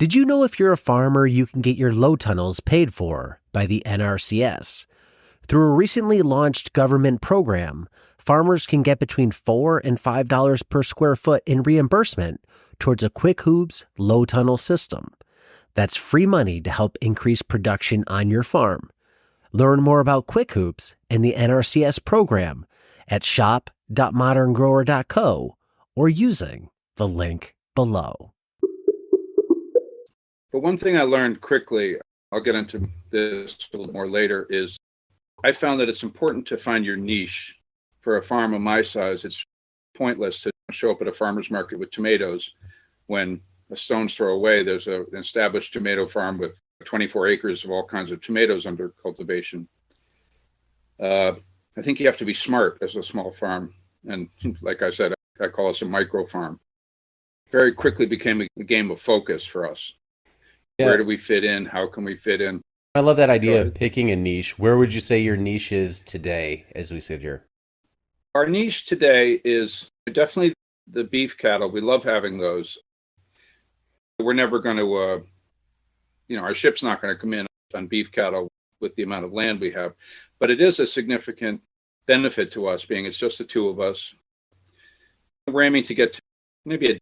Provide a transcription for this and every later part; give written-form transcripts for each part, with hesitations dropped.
Did you know if you're a farmer, you can get your low tunnels paid for by the NRCS? Through a recently launched government program, farmers can get between $4 and $5 per square foot in reimbursement towards a Quick Hoops low tunnel system. That's free money to help increase production on your farm. Learn more about Quick Hoops and the NRCS program at shop.moderngrower.co or using the link below. But one thing I learned quickly, I'll get into this a little more later, is I found that it's important to find your niche. For a farm of my size, it's pointless to show up at a farmer's market with tomatoes when a stone's throw away, there's an established tomato farm with 24 acres of all kinds of tomatoes under cultivation. I think you have to be smart as a small farm. And like I said, I call us a micro farm. Very quickly became a game of focus for us. Yeah. Where do we fit in? How can we fit in? I love that idea of picking a niche. Where would you say your niche is today as we sit here? Our niche today is definitely the beef cattle. We love having those. We're never going to, our ship's not going to come in on beef cattle with the amount of land we have. But it is a significant benefit to us, being it's just the two of us. We're aiming to get to maybe a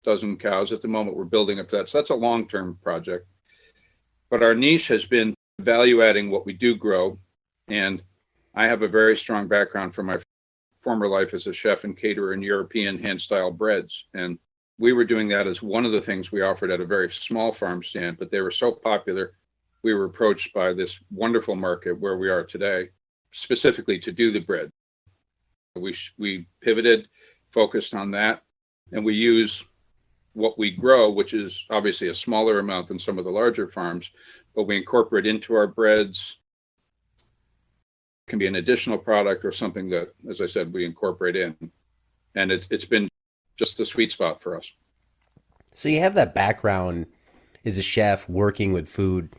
dozen cows. At the moment, we're building up that. So that's a long-term project. But our niche has been value adding what we do grow. And I have a very strong background from my former life as a chef and caterer in European hand-style breads. And we were doing that as one of the things we offered at a very small farm stand, but they were so popular, we were approached by this wonderful market where we are today, specifically to do the bread. We pivoted, focused on that, and we use what we grow, which is obviously a smaller amount than some of the larger farms, but we incorporate into our breads. It can be an additional product or something that, as I said, we incorporate in. And it's been just the sweet spot for us. So you have that background as a chef working with food,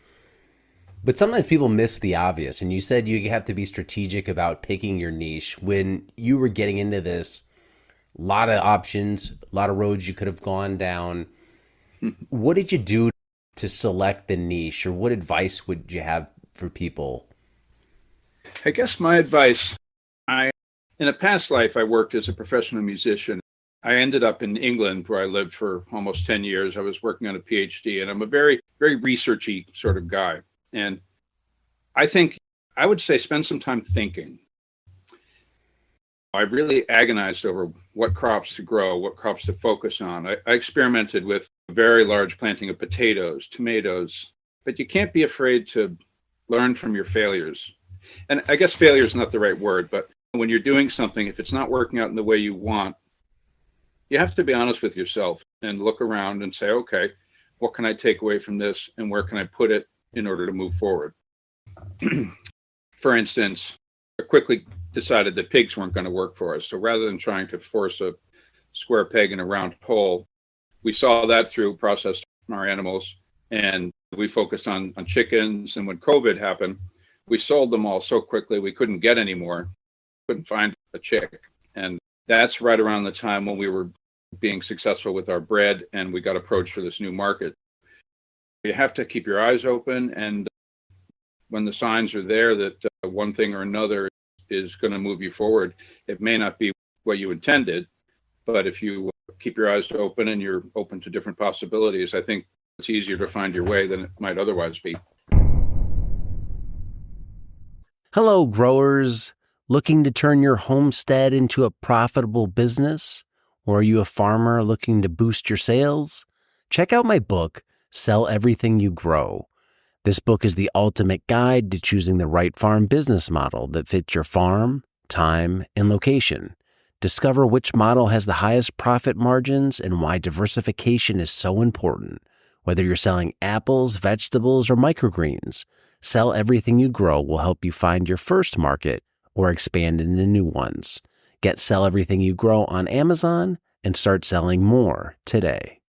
but sometimes people miss the obvious. And you said you have to be strategic about picking your niche. When you were getting into this, a lot of options, a lot of roads you could have gone down. What did you do to select the niche, or what advice would you have for people? I guess my advice, in a past life, I worked as a professional musician. I ended up in England, where I lived for almost 10 years. I was working on a PhD, and I'm a very, very researchy sort of guy. And I think I would say spend some time thinking. I really agonized over what crops to grow, what crops to focus on. I experimented with a very large planting of potatoes, tomatoes, but you can't be afraid to learn from your failures. And I guess failure is not the right word, but when you're doing something, if it's not working out in the way you want, you have to be honest with yourself and look around and say, okay, what can I take away from this and where can I put it in order to move forward? For instance, I quickly decided that pigs weren't going to work for us. So rather than trying to force a square peg in a round hole, we saw that through processed our animals, and we focused on chickens. And when COVID happened, we sold them all so quickly we couldn't get any more, couldn't find a chick. And that's right around the time when we were being successful with our bread and we got approached for this new market. You have to keep your eyes open, and when the signs are there that one thing or another is going to move you forward, it may not be what you intended, but if you keep your eyes open and you're open to different possibilities, I think it's easier to find your way than it might otherwise be. Hello, growers. Looking to turn your homestead into a profitable business? Or are you a farmer looking to boost your sales? Check out my book, Sell Everything You Grow. This book is the ultimate guide to choosing the right farm business model that fits your farm, time, and location. Discover which model has the highest profit margins and why diversification is so important. Whether you're selling apples, vegetables, or microgreens, Sell Everything You Grow will help you find your first market or expand into new ones. Get Sell Everything You Grow on Amazon and start selling more today.